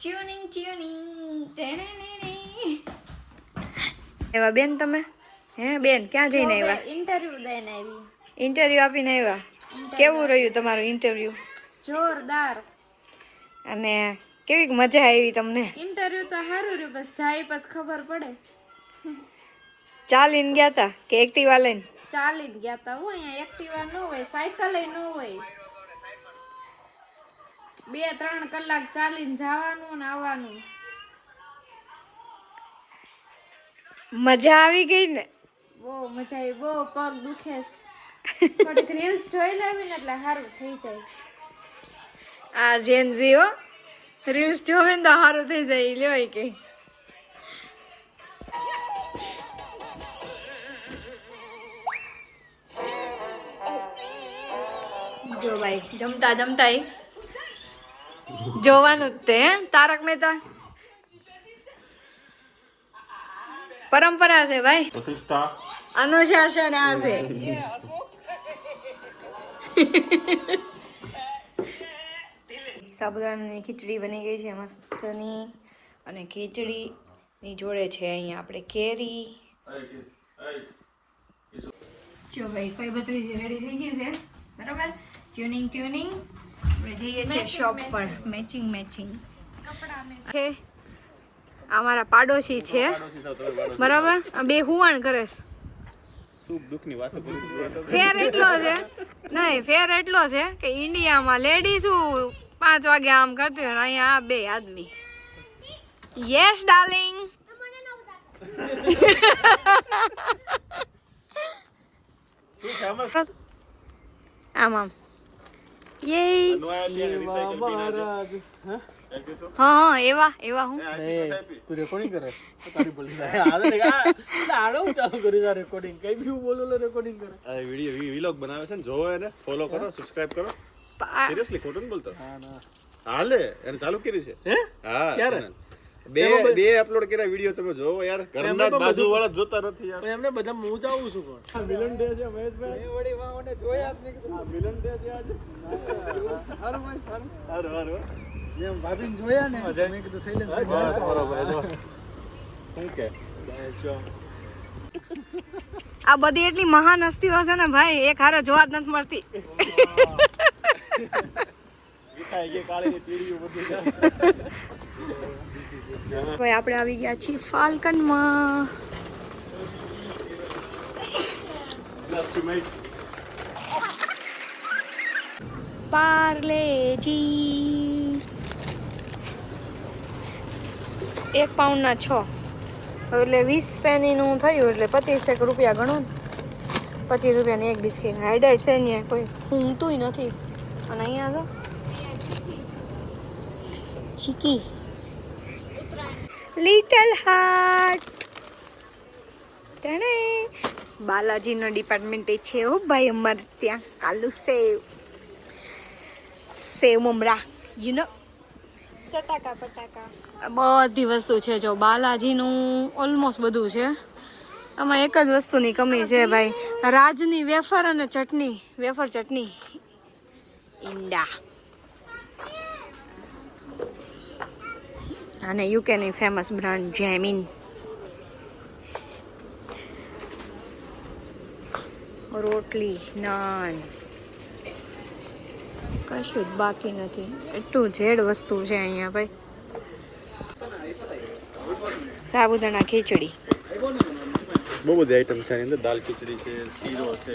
Tuning એવા બેન તમે હે બેન ક્યાં જઈને આવ્યા? ઇન્ટરવ્યુ દઈને આવી. ઇન્ટરવ્યુ આપીને આવ્યા? કેવું રહ્યું તમારું ઇન્ટરવ્યુ? જોરદાર. અને કેવી મજા આવી તમને? ઇન્ટરવ્યુ તો સારું રહ્યું, બસ જાય પછી ખબર પડે. ચાલીને ગયા તા કે એક્ટિવા લઈને? ચાલીને ગયા તા. હું અહીંયા એક્ટિવા ન હોય, સાયકલ ન હોય. 2-3 કલાક ચાલીને જવાનું ને આવવાનું. મજા આવી ગઈ ને? બહુ મજા આવી, બહુ પગ દુખે છે. થોડીક રીલ્સ જોઈ લેવી ને એટલે સારું થઈ જાય. આ જેનઝી હો, રીલ્સ જોવે ને તો સારું થઈ જાય. લ્યો કે જો ભાઈ જમતા જમતા જોવાનું જ તે તારક મહેતા પરંપરા છે ભાઈ, અનુશાસન આ છે. સાબુદાણાની ખીચડી બની ગઈ છે મસ્તની, અને ખીચડીની જોડે છે અહીંયા આપણે કેરી. જો ભાઈ 5:32 રેડી થઈ ગઈ છે બરાબર. ટ્યુનિંગ આપણે જઈએ છીએ શોપ પર. મેચિંગ છે. અમારા પાડોશી છે બરાબર. આ બે હુવાણ કરે છે. ફેર એટલો છે નહીં, ફેર એટલો છે કે ઇન્ડિયામાં લેડીઝ 5 વાગે આમ કરતી હોય, અહીંયા આ બે આદમી. Yes darling. આમ આમ હા એવા હું તું રેકોર્ડિંગ કરે તારી બોલી આડો ચાલુ કરી દા રેકોર્ડિંગ કઈ બી બોલો રેકોર્ડિંગ કરે આ વિડિયો વ્લોગ બનાવે છે ને જોવો એને ફોલો કરો સબસ્ક્રાઇબ કરો સિરિયસલી ખોટું ન બોલતો હા ના હાલે એને ચાલુ કરી છે હે હા ક્યારે બે અપલોડ કર્યા વિડિયો તમે જોવો યાર ઘરના બાજુ વાળા જોતા નથી યાર એમને બધા હું જાઉં છું કોણ આ મિલન ડે છે મહેશભાઈ એ વડી વાઓને જોયા જ મેં કીધું આ મિલન ડે છે આજે હારું ભાઈ હારું જેમ ભાભીને જોયા ને મેં કીધું સૈલેન્સ બરોબર શું કે આ બધી એટલી મહાન હસ્તીઓ છે ને ભાઈ, એક હારે જોવા જ નથી મળતી. ભાઈ આપણે આવી ગયા છીએ ફાલ્કનમાં. પાર્લેજી 1 પાઉન્ડના 6, એટલે 20 પેનીનું થયું એટલે 25 રૂપિયા ગણો ને. 25 રૂપિયાની એક બિસ્કીટ. હાઈડર છે ને કોઈ ઊંઘતું નથી. અને અહીંયા તો ચીકી લિટલ હાર્ટ. તણે બાલાજીનો ડિપાર્ટમેન્ટ છે હો ભાઈ અમારે ત્યાં. આલુ સેવ મમરા યુ નો ચટાકા પટાકા બધી વસ્તુ છે. જો બાલાજીનું ઓલમોસ્ટ બધું છે. આમાં એક જ વસ્તુની કમી છે ભાઈ, રાજની વેફર અને ચટણી. વેફર ચટણી ઈંડા. અને યુકેની ફેમસ બ્રાન્ડ જેમિન. રોટલી નાન કશું જ બાકી નથી. એટલું જેડ વસ્તુ છે અહીંયા ભાઈ. સાબુદાણા ખીચડી, બહુ બધી આઈટમ છે એની અંદર. દાલ ખીચડી છે, શીરો છે,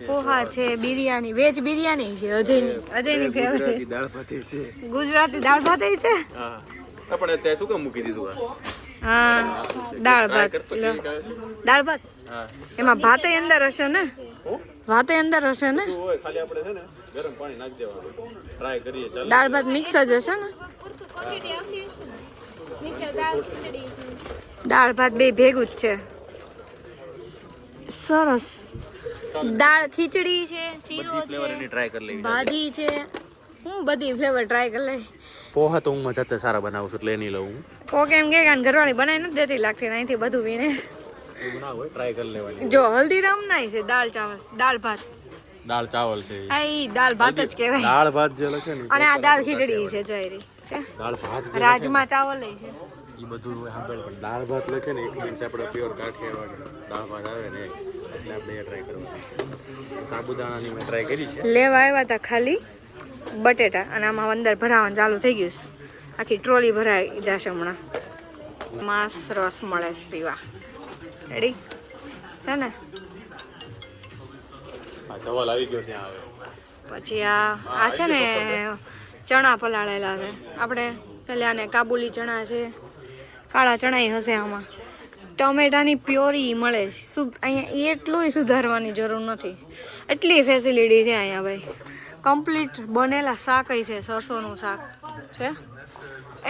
પોહા છે, બિરયાની, વેજ બિરયાની છે અજયની ફેવરેટ. દાળ ભાતી છે, ગુજરાતી દાળ ભાત છે. હા આપણે ત્યાં શું કામ મૂકી દીધું હા દાળ ભાત. દાળ ભાત હા એમાં ભાત અંદર હશે ને? ભાત અંદર હશે ને? ખાલી આપણે છે ને ગરમ પાણી નાખી દેવાનું. ટ્રાય કરીએ ચાલો. દાળ ભાત મિક્સ જ હશે ને? દાળ ભાત બે ભેગું જ છે. સરસ. દાળ ખીચડી છે, શીરો છે, ટ્રાય કરી લઈએ. ભાજી છે. હું બધી ફ્લેવર ટ્રાય કરી લઈ. પોહા તો હું જાતે સારા બનાવું છું એટલે એની લઉં. કોક એમ કે ઘરવાળી બનાવી નથી દેતી લાગતી અહીંથી બધું વીણે. એવું ના હોય, ટ્રાય કરી લેવાની. જો હલ્દીરામ નાય છે દાળ ચાવલ, દાળ ભાત. દાળ ચાવલ છે આ ઈ દાળ ભાત જ કહેવાય. દાળ ભાત જે લખે ને અને આ દાળ ખીચડી છે જોઈરી છે. દાળ ભાત જે રાજમા ચાવલ છે. એ બધું સાંભળ પણ દાળ ભાત લખે ને એક મીન્સ આપણે પ્યોર કાઠિયાવાડી દાળ ભાત આવે ને એટલે આપણે એ ટ્રાય કરવાનું. સાબુદાણાની મેં ટ્રાય કરી છે. લેવા આવ્યા હતા ખાલી બટેટા અને આમાં અંદર ભરાવાનું ચાલુ થઈ ગયું છે. આખી ટ્રોલી ભરાઈ જશે હમણાં. માંસ રસ મળે છે પીવા. રેડી છે ને. હા ધવલ આવી ગયો ત્યાં આવે. પછી આ છે ને ચણા પલાળેલા છે. આપણે પેલા આને કાબુલી ચણા છે, કાળા ચણા હશે આમાં. ટમેટાની પ્યોરી મળે છે. અહીંયા એટલું સુધારવાની જરૂર નથી, એટલી ફેસિલિટી છે અહીંયા ભાઈ. કમ્પ્લીટ બનેલા શાક છે, સરસોનું શાક છે,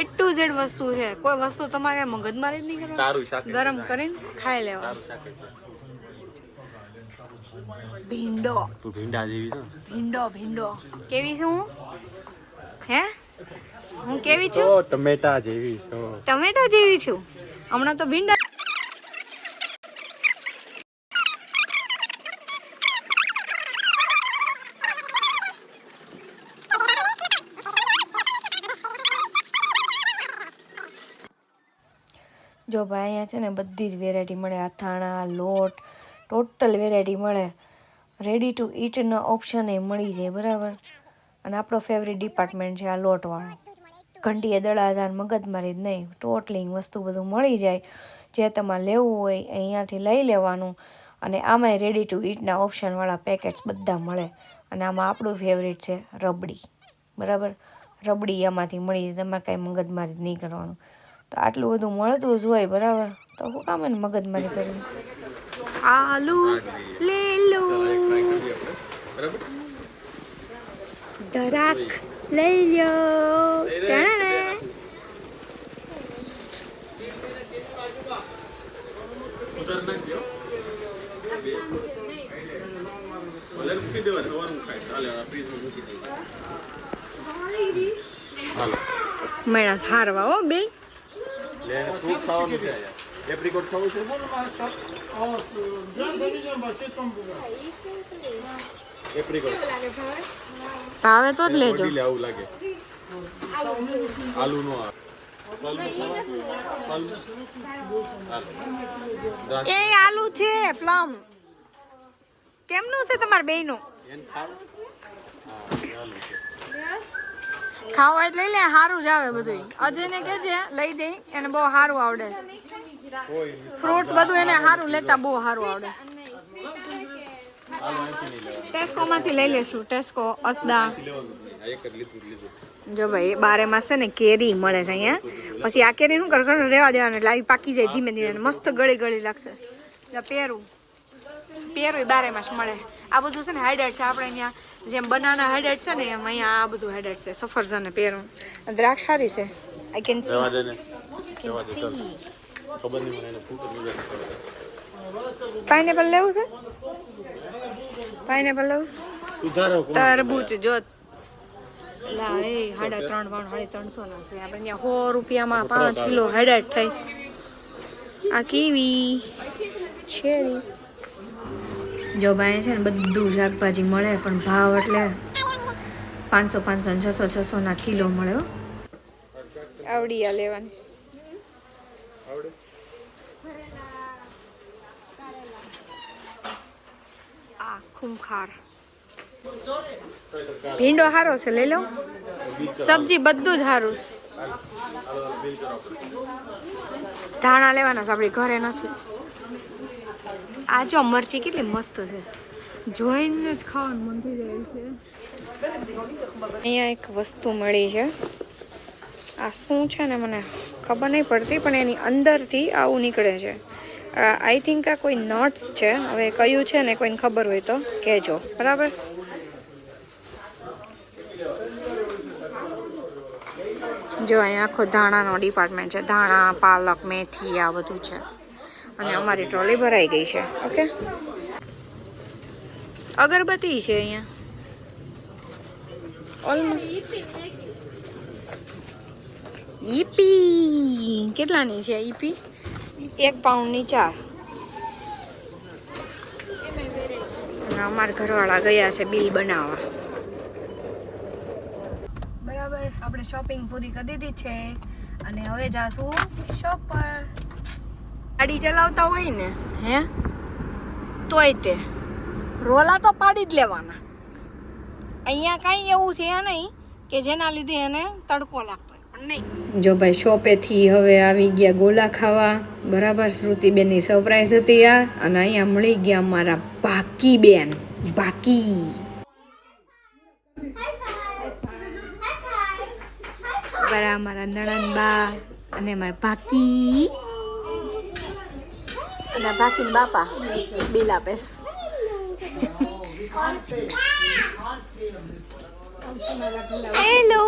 એટલું જેડ વસ્તુ છે. કોઈ વસ્તુ તમારે મગજમારી જ નહીં તારું શાક કરવાની, ગરમ કરીને ખાઈ લેવાનું. ભીંડો તું ભીંડા જેવી છે. ભીંડો કેવી છું હું? હે હું કેવી છું? તો ટમેટા જેવી છો. ટમેટા જેવી છું. હમણાં તો ભીંડા. જો ભાઈ અહીંયા છે ને બધી જ વેરાયટી મળે. અથાણા, લોટ, ટોટલ વેરાયટી મળે. રેડી ટુ ઈટનો ઓપ્શન એ મળી જાય બરાબર. અને આપણો ફેવરિટ ડિપાર્ટમેન્ટ છે આ લોટવાળો. ઘંટીએ દળાદાર મગજમારી જ નહીં, ટોટલિંગ વસ્તુ બધું મળી જાય. જે તમારે લેવું હોય અહીંયાથી લઈ લેવાનું. અને આમાંય રેડી ટુ ઈટના ઓપ્શનવાળા પેકેટ્સ બધા મળે. અને આમાં આપણું ફેવરિટ છે રબડી બરાબર. રબડી આમાંથી મળી જાય, તમારે કાંઈ મગજમારી જ નહીં કરવાનું. તો આટલું બધું મળતું જ હોય બરાબર, તો શું કામ એને મગજમારી કરવી. આલુ લે લો, દરાક લઈ લો. મેળા હારવા હો બે. ફ્રૂટ ખાવાનું છે. એપ્રિકોટ ખાવું છે. એપ્રિકોટ ભાવે તો જ લેજો. આવું લાગે. આલુ નો એ આલુ છે પ્લમ. કેમનું છે તમારે બેયનું? ખાવા એટલે લઈ લે, સારું જ આવે બધું. અજયને કહેજે લઈ દે, એને બહુ સારું આવડે છે. ફ્રૂટ્સ બધું એને સારું લેતા બહુ સારું આવડે. ટેસ્કો માંથી લઈ લેશું. ટેસ્કો, અસદા. જો ભાઈ બારે માસ છે ને કેરી મળે છે અહીંયા. પછી આ કેરી શું કરે રેવા દેવાનું એટલે આવી પાકી જાય ધીમે ધીમે, મસ્ત ગળી લાગશે. પેરું બારે માસ મળે. આ બધું છે ને હાઇડેટ છે. આપણે અહીંયા જેમ બનાના હાઇડેટ છે ને એમ અહીંયા આ બધું હાઇડેટ છે. સફરજન ને પેરું. દ્રાક્ષ સારી છે. I can see. પાઇનેપલ લેવું છે? પાઇનેપલ લેવું? તરબૂચ જો લા એ 3.5 પાઉન્ડ 350 ના છે. આપણે ત્યાં 100 રૂપિયામાં 5 કિલો હાઇડેટ થઈ. આ કીવી ચેરી. જો ભાઈ છે ને બધું શાકભાજી મળે પણ ભાવ એટલે 500 500 600 600 ના કિલો મળે હો. આવડી આ લેવાની. આ ખૂંખાર ભીંડો સારો છે, લઈ લો. સબ્જી બધું જ સારું છે. ધાણા લેવાના છે, આપણી ઘરે નથી. આ જો મરચી કેટલી મસ્ત છે, જોઈને જ ખાવાનું મન થઈ જાય છે. અહીંયા એક વસ્તુ મળી છે. આ શું છે ને મને ખબર નહીં પડતી, પણ એની અંદરથી આવું નીકળે છે. આઈ થિંક આ કોઈ નટ્સ છે. હવે કયું છે ને કોઈને ખબર હોય તો કહેજો બરાબર. જો અહીંયા આખો ધાણાનો ડિપાર્ટમેન્ટ છે. ધાણા, પાલક, મેથી આ બધું છે. અને અમારી ટ્રોલી ભરાઈ ગઈ છે. ઓકે, અગરબત્તી છે અહીંયા ઓલમોસ્ટ. ઈપી કેટલાની છે? ઈપી 1 પાઉન્ડની 4. અને અમારા ઘરવાળા ગયા છે બિલ બનાવવા. બરાબર, આપણે શોપિંગ પૂરી કરી દીધી છે અને હવે જાશું શોપ પર. ગાડી ચલાવતા હોય ને તોય તે રોલા તો પાડી જ લેવાના. અહીંયા કાંઈ એવું છે નહીં કે જેના લીધે એને તડકો લાગતો હોય, પણ નહીં. જો ભાઈ શોપેથી હવે આવી ગયા ગોલા ખાવા. બરાબર, શ્રુતિબેનની સરપ્રાઈઝ હતી આ. અને અહીંયા મળી ગયા અમારા બાકી બેન. બાકી બરા અમારા નણંદબા અને અમારા બાકી અને બાકી બાપા બિલ આપેસ. હેલો,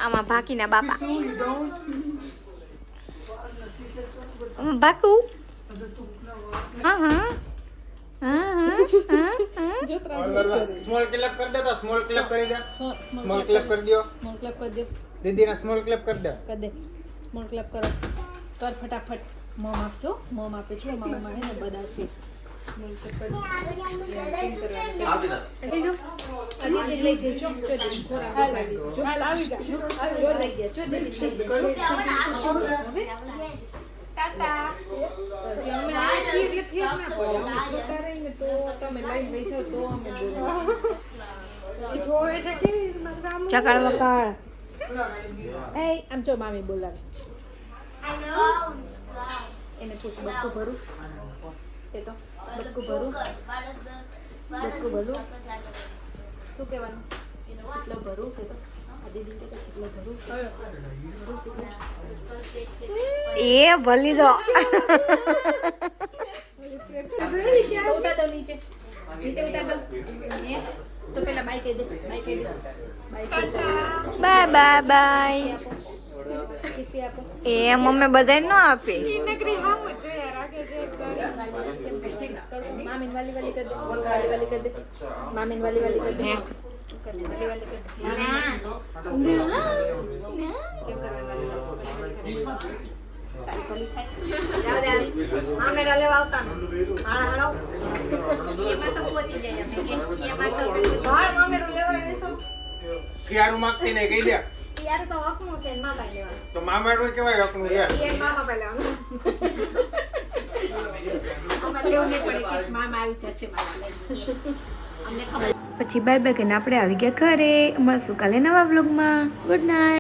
આમાં બાકીના બાપા બાકુ. હા હા સ્મોલ ક્લેપ કરી દે તો સ્મોલ ક્લેપ કરી દે. સ્મોલ ક્લેપ કરી દો. સ્મોલ ક્લેપ કરી દે. દીદીના સ્મોલ ક્લેપ કરી દે. કરી દે. સ્મોલ ક્લેપ કરો. કર ફટાફટ. મોમ આપશો. મોમ આપે છો. મામા હે ને બધા છે. સ્મોલ ક્લેપ કરી દે. લઈ જાઓ. દીદી લઈ જજો. જો દીદી થોડા આવી જા. જો લઈ ગયા. જો દીદી લઈ ગયા. હવે ટાટા. અમે આ છીએ એટલે ફેર ના પડે. અમે છોટા રહીને તો તમે લઈને લઈ જાઓ તો અમે બોલો. ચકડ વકડ. એ આમ જો મામી બોલાવે. એને પૂછ બક્કું ભરું. એ તો બક્કું ભરું. બક્કું ભરું. શું કહેવાનું? ચીટલો ભરું કે તો દીદી કે ચીટલો ભરું. એ ભલી દો. ઉતાર દો નીચે. નીચે ઉતાર દો. તો પેલા બાય કહી દે. બાય કહી દે. બાય કહી દે. Bye bye bye. કિસી આપો. એ મમ્મી બધાય ન આપે. મામીન વાલી વાલી કરી દે. વાલી વાલી કરી દે. મામીન વાલી વાલી કરી દે. વાલી વાલી કરી દે. આમેરા લેવા આવતા ને હાડા એમાં તો પહોંચી જાય અમે કે એમાં તો હાડ મામેરું લેવા આવીશું. ખિયારું માંગતી નહીં કહી દે. યાર તો હકનું છે ને મામા લેવાનું. તો મામેરું કહેવાય હકનું લે. એ મામા પે લેવાનું. અમારે લેવું નહીં પડે કે મામા આવી જશે મામા લઈ. અમને ખબર. પછી બાય બાય કરીને આપણે આવી ગયા ઘરે. મળશું કાલે નવા વ્લોગમાં. Good night.